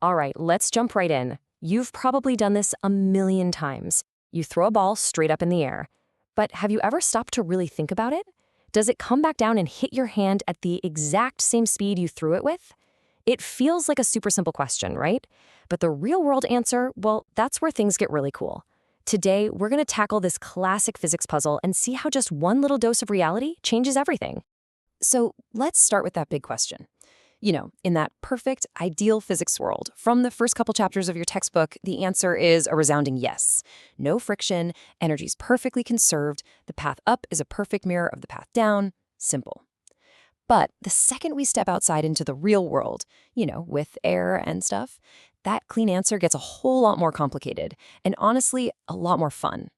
All right, let's jump right in. You've probably done this a million times. You throw a ball straight up in the air. But have you ever stopped to really think about it? Does it come back down and hit your hand at the exact same speed you threw it with? It feels like a super simple question, right? But the real-world answer, well, that's where things get really cool. Today, we're going to tackle this classic physics puzzle and see how just one little dose of reality changes everything. So let's start with that big question. In that perfect, ideal physics world, from the first couple chapters of your textbook, the answer is a resounding yes. No friction, energy's perfectly conserved, the path up is a perfect mirror of the path down. Simple. But the second we step outside into the real world, with air and stuff, that clean answer gets a whole lot more complicated, and honestly, a lot more fun.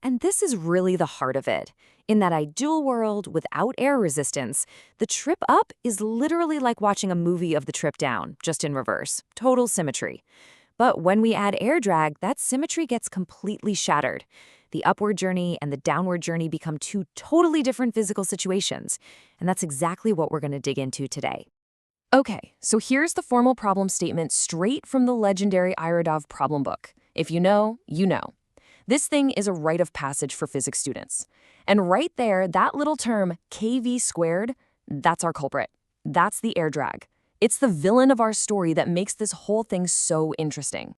And this is really the heart of it. In that ideal world without air resistance, the trip up is literally like watching a movie of the trip down, just in reverse. Total symmetry. But when we add air drag, that symmetry gets completely shattered. The upward journey and the downward journey become two totally different physical situations. And that's exactly what we're going to dig into today. Okay, so here's the formal problem statement straight from the legendary Irodov problem book. If you know, you know. This thing is a rite of passage for physics students. And right there, that little term, kV squared, that's our culprit. That's the air drag. It's the villain of our story that makes this whole thing so interesting.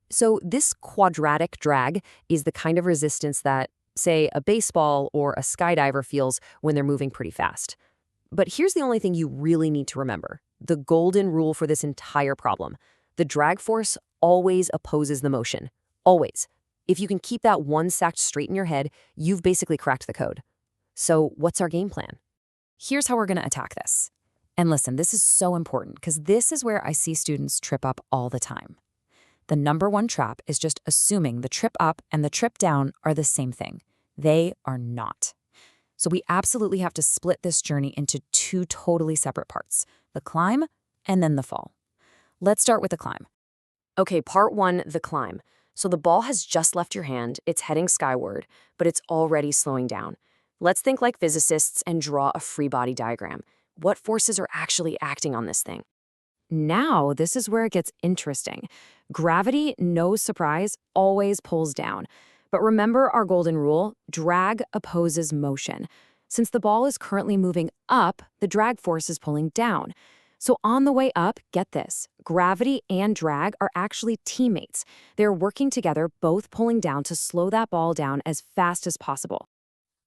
So this quadratic drag is the kind of resistance that, say, a baseball or a skydiver feels when they're moving pretty fast. But here's the only thing you really need to remember. The golden rule for this entire problem. The drag force always opposes the motion. Always. If you can keep that one fact straight in your head, you've basically cracked the code. So what's our game plan? Here's how we're going to attack this. And listen, this is so important because this is where I see students trip up all the time. The number one trap is just assuming the trip up and the trip down are the same thing. They are not. So we absolutely have to split this journey into two totally separate parts, the climb and then the fall. Let's start with the climb. Okay, part one, the climb. So the ball has just left your hand, it's heading skyward, but it's already slowing down. Let's think like physicists and draw a free body diagram. What forces are actually acting on this thing? Now, this is where it gets interesting. Gravity, no surprise, always pulls down. But remember our golden rule, drag opposes motion. Since the ball is currently moving up, the drag force is pulling down. So on the way up, get this, gravity and drag are actually teammates. They're working together, both pulling down to slow that ball down as fast as possible.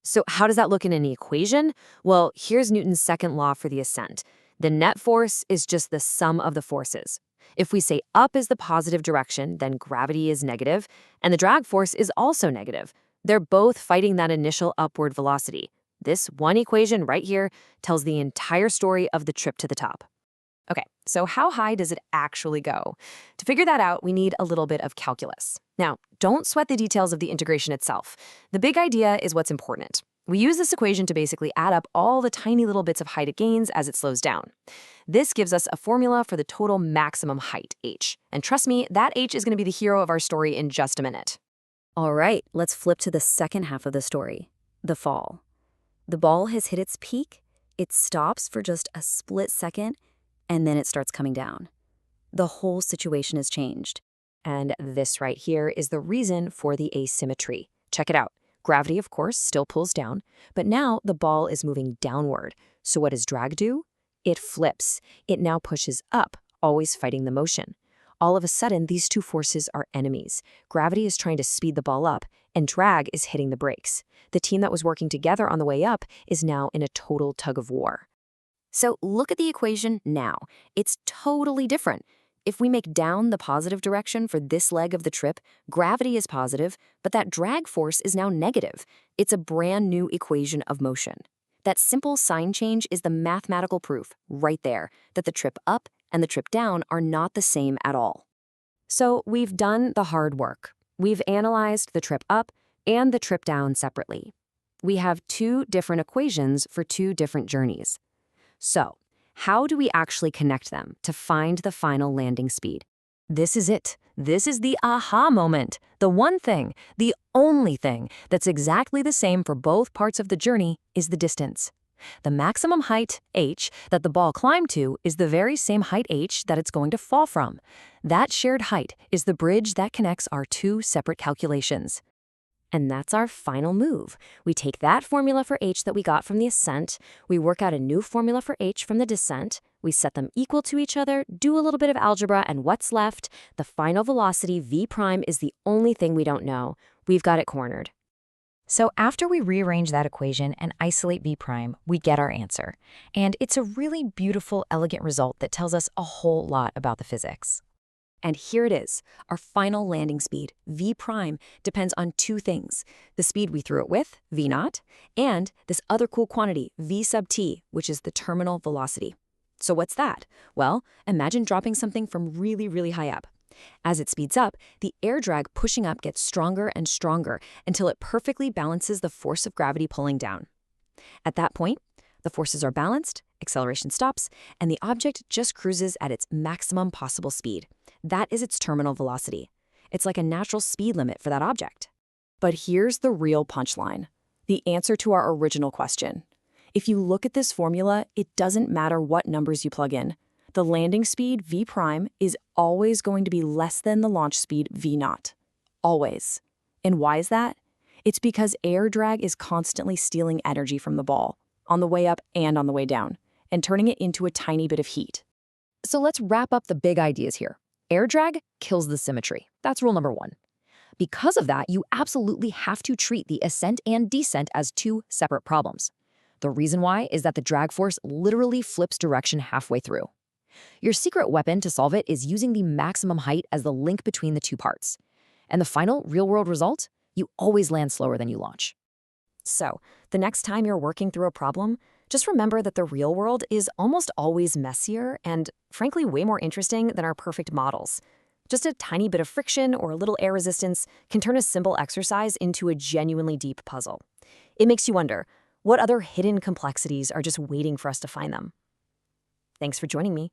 So how does that look in an equation? Well, here's Newton's second law for the ascent. The net force is just the sum of the forces. If we say up is the positive direction, then gravity is negative, and the drag force is also negative. They're both fighting that initial upward velocity. This one equation right here tells the entire story of the trip to the top. Okay, so how high does it actually go? To figure that out, we need a little bit of calculus. Now, don't sweat the details of the integration itself. The big idea is what's important. We use this equation to basically add up all the tiny little bits of height it gains as it slows down. This gives us a formula for the total maximum height, h. And trust me, that h is going to be the hero of our story in just a minute. All right, let's flip to the second half of the story, the fall. The ball has hit its peak, it stops for just a split second, and then it starts coming down. The whole situation has changed. And this right here is the reason for the asymmetry. Check it out. Gravity, of course, still pulls down, but now the ball is moving downward. So what does drag do? It flips. It now pushes up, always fighting the motion. All of a sudden, these two forces are enemies. Gravity is trying to speed the ball up, and drag is hitting the brakes. The team that was working together on the way up is now in a total tug of war. So look at the equation now. It's totally different. If we make down the positive direction for this leg of the trip, gravity is positive, but that drag force is now negative. It's a brand new equation of motion. That simple sign change is the mathematical proof, right there, that the trip up and the trip down are not the same at all. So we've done the hard work. We've analyzed the trip up and the trip down separately. We have two different equations for two different journeys. So, how do we actually connect them to find the final landing speed? This is it. This is the aha moment. The one thing, the only thing that's exactly the same for both parts of the journey is the distance. The maximum height, h, that the ball climbed to is the very same height h that it's going to fall from. That shared height is the bridge that connects our two separate calculations. And that's our final move. We take that formula for h that we got from the ascent, we work out a new formula for h from the descent, we set them equal to each other, do a little bit of algebra, and what's left? The final velocity, v prime, is the only thing we don't know. We've got it cornered. So after we rearrange that equation and isolate v prime, we get our answer. And it's a really beautiful, elegant result that tells us a whole lot about the physics. And here it is. Our final landing speed, v prime, depends on two things: the speed we threw it with, v naught, and this other cool quantity, v sub t, which is the terminal velocity. So what's that? Well, imagine dropping something from really, really high up. As it speeds up, the air drag pushing up gets stronger and stronger until it perfectly balances the force of gravity pulling down. At that point, the forces are balanced, acceleration stops, and the object just cruises at its maximum possible speed. That is its terminal velocity. It's like a natural speed limit for that object. But here's the real punchline, the answer to our original question. If you look at this formula, it doesn't matter what numbers you plug in. The landing speed, v prime, is always going to be less than the launch speed, v naught. Always. And why is that? It's because air drag is constantly stealing energy from the ball, on the way up and on the way down, and turning it into a tiny bit of heat. So let's wrap up the big ideas here. Air drag kills the symmetry. That's rule number one. Because of that, you absolutely have to treat the ascent and descent as two separate problems. The reason why is that the drag force literally flips direction halfway through. Your secret weapon to solve it is using the maximum height as the link between the two parts. And the final real-world result? You always land slower than you launch. So, the next time you're working through a problem, just remember that the real world is almost always messier and, frankly, way more interesting than our perfect models. Just a tiny bit of friction or a little air resistance can turn a simple exercise into a genuinely deep puzzle. It makes you wonder, what other hidden complexities are just waiting for us to find them? Thanks for joining me.